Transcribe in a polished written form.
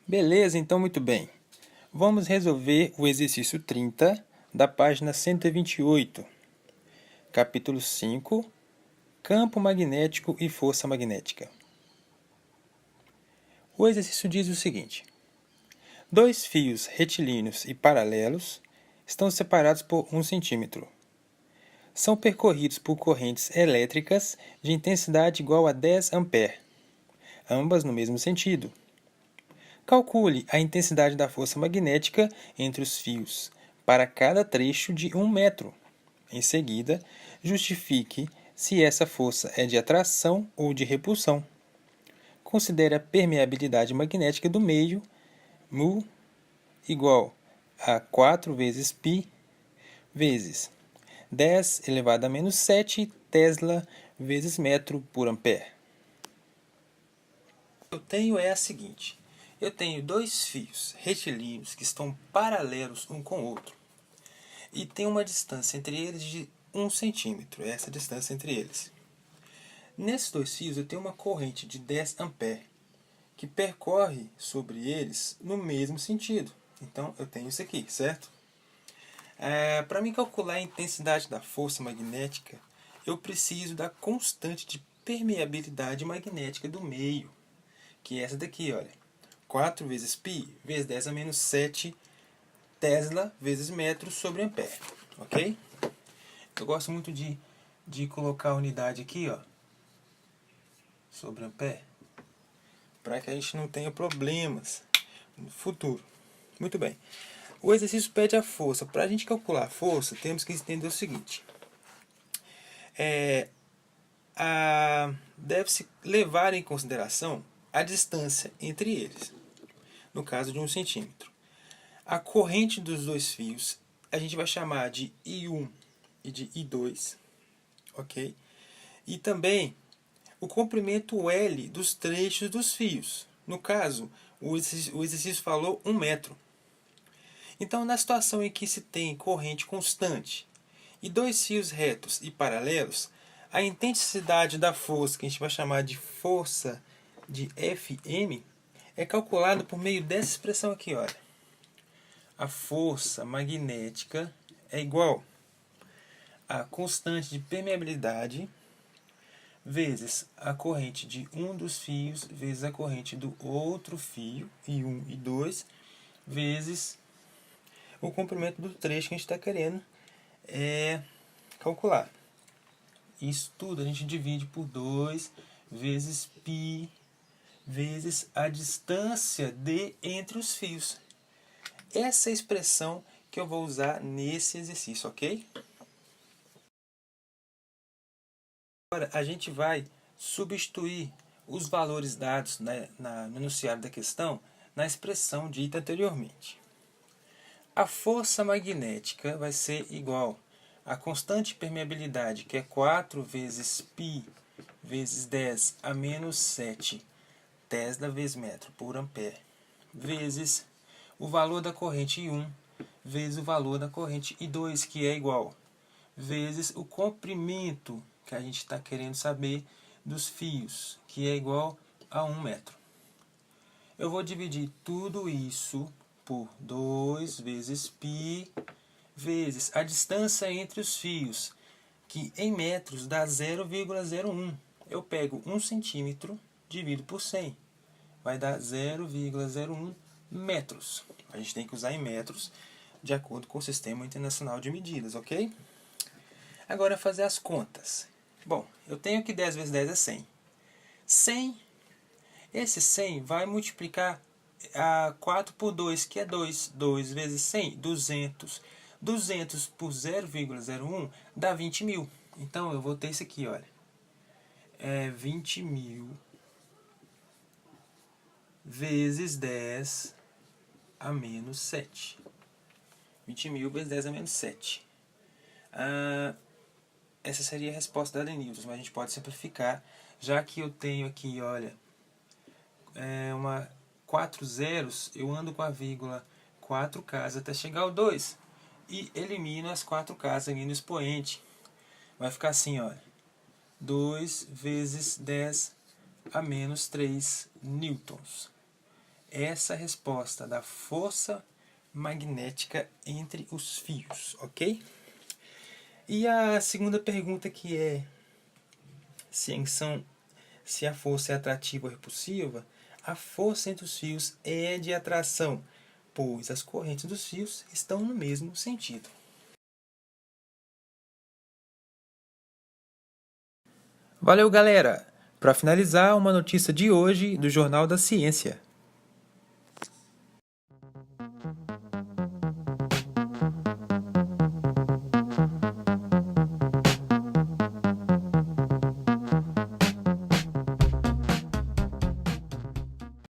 Beleza, então muito bem. Vamos resolver o exercício 30 da página 128, capítulo 5, Campo magnético e força magnética. O exercício diz o seguinte: dois fios retilíneos e paralelos estão separados por 1 centímetro. São percorridos por correntes elétricas de intensidade igual a 10 A, ambas no mesmo sentido. Calcule a intensidade da força magnética entre os fios para cada trecho de 1 metro. Em seguida, justifique se essa força é de atração ou de repulsão. Considere a permeabilidade magnética do meio, μ, igual a 4 vezes π vezes 10 elevado a menos 7 Tesla vezes metro por ampere. Eu tenho é a seguinte: eu tenho dois fios retilíneos que estão paralelos um com o outro e tem uma distância entre eles de 1 centímetro, essa distância entre eles. Nesses dois fios eu tenho uma corrente de 10 ampere que percorre sobre eles no mesmo sentido. Então eu tenho isso aqui, certo? Para mim calcular a intensidade da força magnética, eu preciso da constante de permeabilidade magnética do meio, que é essa daqui, olha. 4 vezes π vezes 10 a menos 7 Tesla vezes metro sobre ampere, ok? Eu gosto muito de colocar a unidade aqui, ó, sobre ampere, para que a gente não tenha problemas no futuro. Muito bem. O exercício pede a força. Para a gente calcular a força, temos que entender o seguinte. Deve-se levar em consideração a distância entre eles, no caso de 1 centímetro. A corrente dos dois fios a gente vai chamar de I1 e de I2, ok? E também o comprimento L dos trechos dos fios. No caso, o exercício falou 1 metro. Então, na situação em que se tem corrente constante e dois fios retos e paralelos, a intensidade da força, que a gente vai chamar de força de Fm, é calculada por meio dessa expressão aqui, olha. A força magnética é igual a constante de permeabilidade vezes a corrente de um dos fios vezes a corrente do outro fio, I1 e 2, vezes o comprimento do trecho que a gente está querendo calcular. Isso tudo a gente divide por 2 vezes π vezes a distância entre os fios. Essa é a expressão que eu vou usar nesse exercício, ok? Agora a gente vai substituir os valores dados no enunciado da questão na expressão dita anteriormente. A força magnética vai ser igual à constante de permeabilidade, que é 4 vezes π vezes 10 a menos 7 Tesla vezes metro por ampere, vezes o valor da corrente I1 vezes o valor da corrente I2, que é igual, vezes o comprimento que a gente está querendo saber dos fios, que é igual a 1 metro. Eu vou dividir tudo isso por 2 vezes π vezes a distância entre os fios, que em metros dá 0,01. Eu pego 1 centímetro, divido por 100. Vai dar 0,01 metros. A gente tem que usar em metros, de acordo com o Sistema Internacional de Medidas, ok? Agora fazer as contas. Bom, eu tenho que 10 vezes 10 é 100. 100, esse 100 vai multiplicar a 4 por 2, que é 2. 2 vezes 100, 200. 200 por 0,01 dá 20 mil. Então eu vou ter isso aqui, olha. 20 mil vezes 10 a menos 7. 20 mil vezes 10 a menos 7. Essa seria a resposta da Denilson, mas a gente pode simplificar, já que eu tenho aqui, olha, 4 zeros, eu ando com a vírgula 4 casas até chegar ao 2 e elimino as 4 casas aqui no expoente. Vai ficar assim, olha, 2 vezes 10 a menos 3 newtons. essa resposta da força magnética entre os fios, ok? E a segunda pergunta, que é se a força é atrativa ou repulsiva, a força entre os fios é de atração, pois as correntes dos fios estão no mesmo sentido. Valeu, galera! Para finalizar, uma notícia de hoje do Jornal da Ciência.